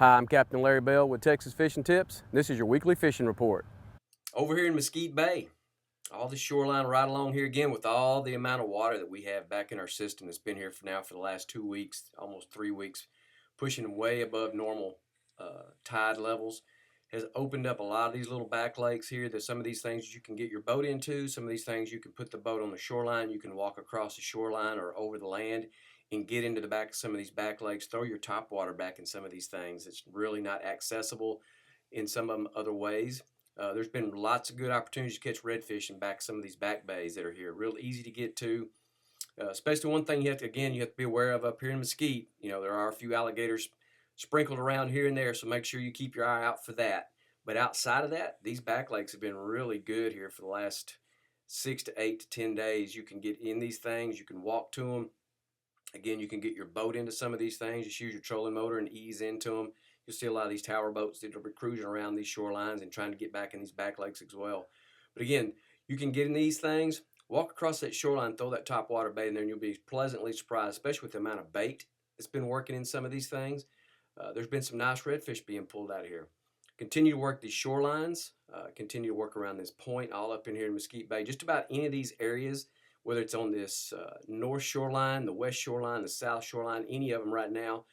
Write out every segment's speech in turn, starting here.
Hi, I'm Captain Larry Bell with Texas Fishing Tips. This is your weekly fishing report. Over here in Mesquite Bay, all the shoreline right along here again with all the amount of water that we have back in our system that's been here for the last 2 weeks, almost 3 weeks, pushing way above normal tide levels, has opened up a lot of these little back lakes here. There's some of these things you can get your boat into, some of these things you can put the boat on the shoreline, you can walk across the shoreline or over the land and get into the back of some of these back lakes, throw your top water back in some of these things. It's really not accessible in some of them other ways. There's been lots of good opportunities to catch redfish in back some of these back bays that are here. Real easy to get to. Especially one thing you have to be aware of up here in Mesquite. You know, there are a few alligators sprinkled around here and there, so make sure you keep your eye out for that. But outside of that, these back lakes have been really good here for the last 6 to 8 to 10 days. You can get in these things. You can walk to them. Again, you can get your boat into some of these things. Just use your trolling motor and ease into them. You'll see a lot of these tower boats that are cruising around these shorelines and trying to get back in these back lakes as well. But again, you can get in these things, walk across that shoreline, throw that top water bait in there, and you'll be pleasantly surprised, especially with the amount of bait that's been working in some of these things. There's been some nice redfish being pulled out of here. Continue to work these shorelines, continue to work around this point all up in here in Mesquite Bay. Just about any of these areas, whether it's on this north shoreline, the west shoreline, the south shoreline, any of them right now,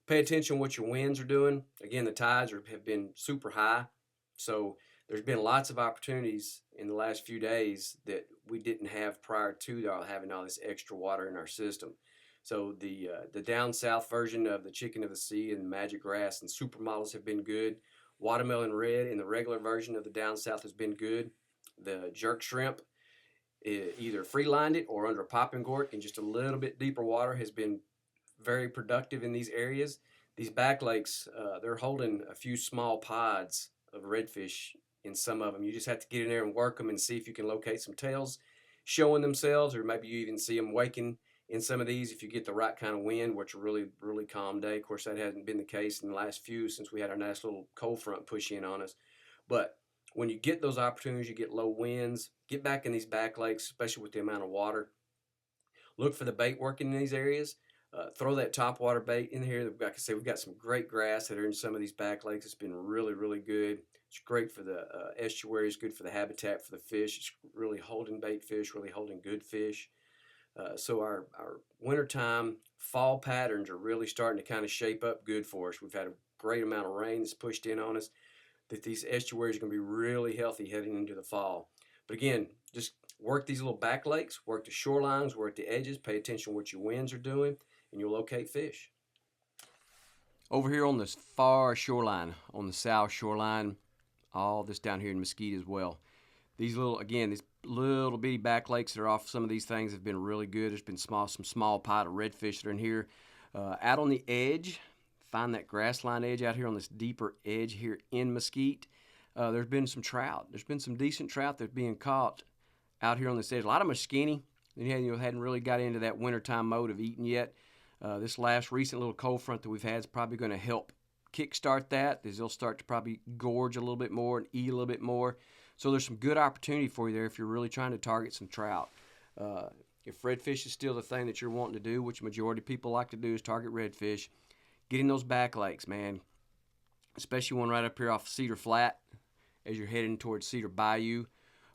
pay attention to what your winds are doing. Again, the tides have been super high, so there's been lots of opportunities in the last few days that we didn't have prior to having all this extra water in our system. So the down south version of the chicken of the sea and magic grass and supermodels have been good. Watermelon red in the regular version of the down south has been good. The jerk shrimp, either free-lined it or under a popping cork in just a little bit deeper water, has been very productive in these areas. These back lakes, they're holding a few small pods of redfish in some of them. You just have to get in there and work them and see if you can locate some tails showing themselves, or maybe you even see them waking in some of these if you get the right kind of wind, which a really, really calm day. Of course, that hasn't been the case in the last few since we had our nice little cold front push in on us. But when you get those opportunities, you get low winds, get back in these back lakes, especially with the amount of water. Look for the bait working in these areas. Throw that top water bait in here. Like I say, we've got some great grass that are in some of these back lakes. It's been really, really good. It's great for the estuary. It's good for the habitat for the fish. It's really holding bait fish, really holding good fish. So our wintertime fall patterns are really starting to kind of shape up good for us. We've had a great amount of rain that's pushed in on us, that these estuaries are going to be really healthy heading into the fall. But again, just work these little back lakes, work the shorelines, work the edges, pay attention to what your winds are doing, and you'll locate fish. Over here on this far shoreline, on the south shoreline, all this down here in Mesquite as well. These little bitty back lakes that are off some of these things have been really good. There's been some small pot of redfish that are in here. Out on the edge, find that grassline edge out here on this deeper edge here in Mesquite. There's been some trout. There's been some decent trout that's being caught out here on this edge. A lot of them are skinny. Hadn't really got into that wintertime mode of eating yet. This last recent little cold front that we've had is probably going to help kickstart that, as they'll start to probably gorge a little bit more and eat a little bit more. So there's some good opportunity for you there if you're really trying to target some trout. If redfish is still the thing that you're wanting to do, which majority of people like to do is target redfish, get in those back lakes, man. Especially one right up here off Cedar Flat as you're heading towards Cedar Bayou,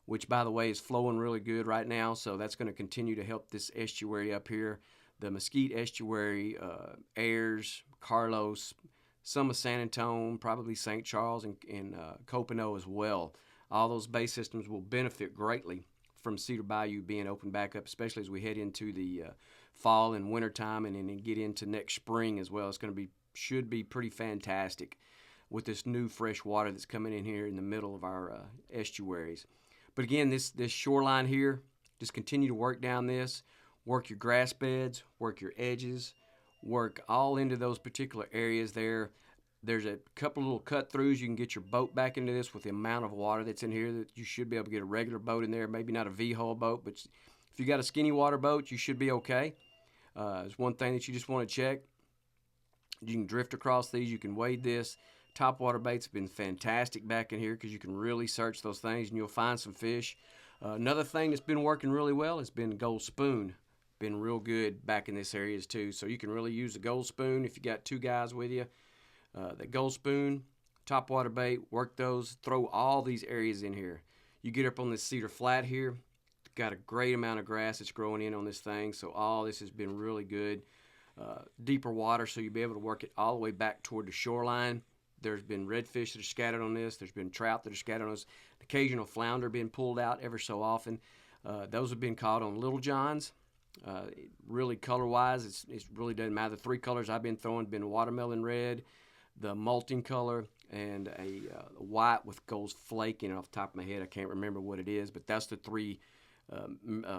which, by the way, is flowing really good right now. So that's going to continue to help this estuary up here. The Mesquite Estuary, Ayers, Carlos, some of San Antonio, probably St. Charles, and Copano as well. All those bay systems will benefit greatly from Cedar Bayou being opened back up, especially as we head into the fall and winter time, and then get into next spring as well. Should be pretty fantastic with this new fresh water that's coming in here in the middle of our estuaries. But again, this shoreline here, just continue to work down this, work your grass beds, work your edges, work all into those particular areas there. There's a couple of little cut-throughs. You can get your boat back into this with the amount of water that's in here that you should be able to get a regular boat in there, maybe not a V-hull boat, but if you got a skinny water boat, you should be okay. There's one thing that you just want to check. You can drift across these. You can wade this. Top water baits have been fantastic back in here because you can really search those things and you'll find some fish. Another thing that's been working really well has been Gold Spoon. Been real good back in this area too. So you can really use the Gold Spoon if you got two guys with you. The gold spoon, topwater bait, work those, throw all these areas in here. You get up on this cedar flat here, got a great amount of grass that's growing in on this thing, so all this has been really good. Deeper water, so you'll be able to work it all the way back toward the shoreline. There's been redfish that are scattered on this. There's been trout that are scattered on this. Occasional flounder being pulled out ever so often. Those have been caught on Little Johns. Really color-wise, it really doesn't matter. The three colors I've been throwing have been watermelon red, the molting color, and a white with gold flake in it. Off the top of my head, I can't remember what it is, but that's the three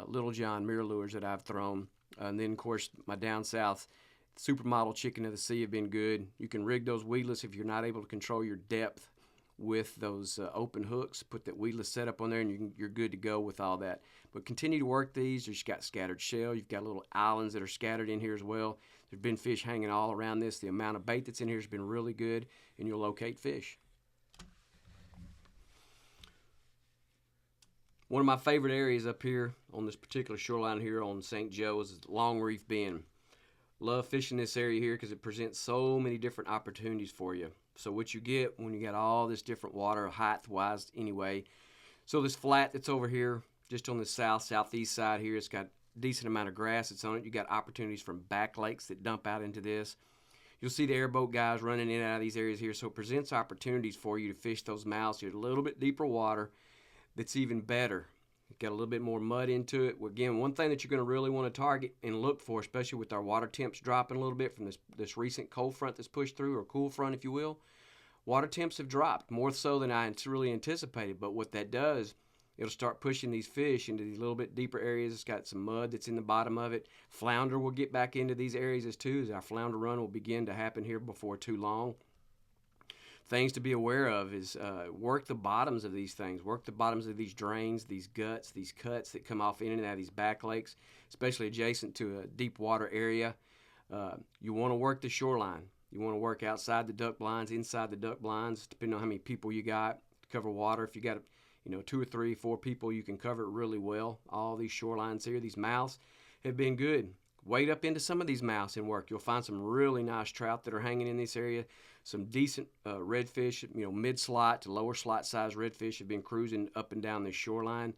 Little John mirror lures that I've thrown. And then, of course, my down south supermodel chicken of the sea have been good. You can rig those weedless if you're not able to control your depth with those open hooks. Put that weedless setup on there, and you're good to go with all that. But continue to work these. You've got scattered shell. You've got little islands that are scattered in here as well. There's been fish hanging all around this. The amount of bait that's in here has been really good, and you'll locate fish. One of my favorite areas up here on this particular shoreline here on St. Joe's is Long Reef Bend. Love fishing this area here because it presents so many different opportunities for you. So what you get when you got all this different water, height-wise anyway. So this flat that's over here, just on the southeast side here, it's got a decent amount of grass that's on it. You got opportunities from back lakes that dump out into this. You'll see the airboat guys running in and out of these areas here. So it presents opportunities for you to fish those mouths here. A little bit deeper water that's even better. Got a little bit more mud into it. Again, one thing that you're going to really want to target and look for, especially with our water temps dropping a little bit from this recent cold front that's pushed through, or cool front, if you will. Water temps have dropped, more so than I really anticipated. But what that does, it'll start pushing these fish into these little bit deeper areas. It's got some mud that's in the bottom of it. Flounder will get back into these areas as too, as our flounder run will begin to happen here before too long. Things to be aware of is work the bottoms of these things. Work the bottoms of these drains, these guts, these cuts that come off in and out of these back lakes, especially adjacent to a deep water area. You want to work the shoreline. You want to work outside the duck blinds, inside the duck blinds, depending on how many people you got to cover water. If you got 2 or 3, 4 people, you can cover it really well. All these shorelines here, these mouths have been good. Wade up into some of these mouths and work. You'll find some really nice trout that are hanging in this area. Some decent redfish, mid-slot to lower slot size redfish have been cruising up and down this shoreline.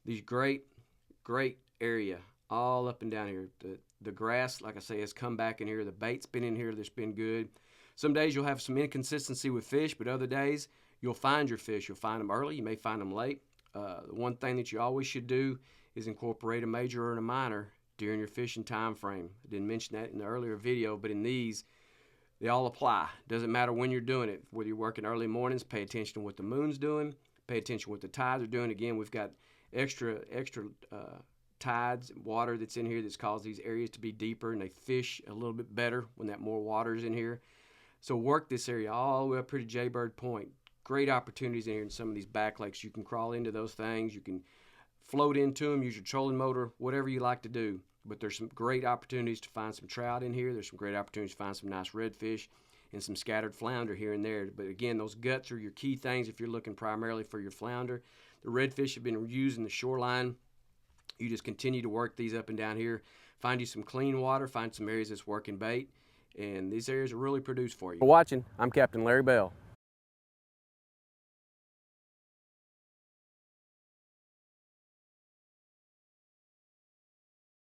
These great area all up and down here. The grass, like I say, has come back in here. The bait's been in here that's been good. Some days you'll have some inconsistency with fish, but other days you'll find your fish. You'll find them early. You may find them late. The one thing that you always should do is incorporate a major and a minor during your fishing time frame. I didn't mention that in the earlier video, but in these, they all apply. Doesn't matter when you're doing it. Whether you're working early mornings, pay attention to what the moon's doing. Pay attention to what the tides are doing. Again, we've got extra tides, water that's in here that's caused these areas to be deeper, and they fish a little bit better when that more water is in here. So work this area all the way up here to Jaybird Point. Great opportunities in here in some of these back lakes. You can crawl into those things. You can float into them, use your trolling motor, whatever you like to do. But there's some great opportunities to find some trout in here. There's some great opportunities to find some nice redfish and some scattered flounder here and there. But again, those guts are your key things if you're looking primarily for your flounder. The redfish have been used in the shoreline. You just continue to work these up and down here. Find you some clean water. Find some areas that's working bait. And these areas will really produce for you. For watching, I'm Captain Larry Bell.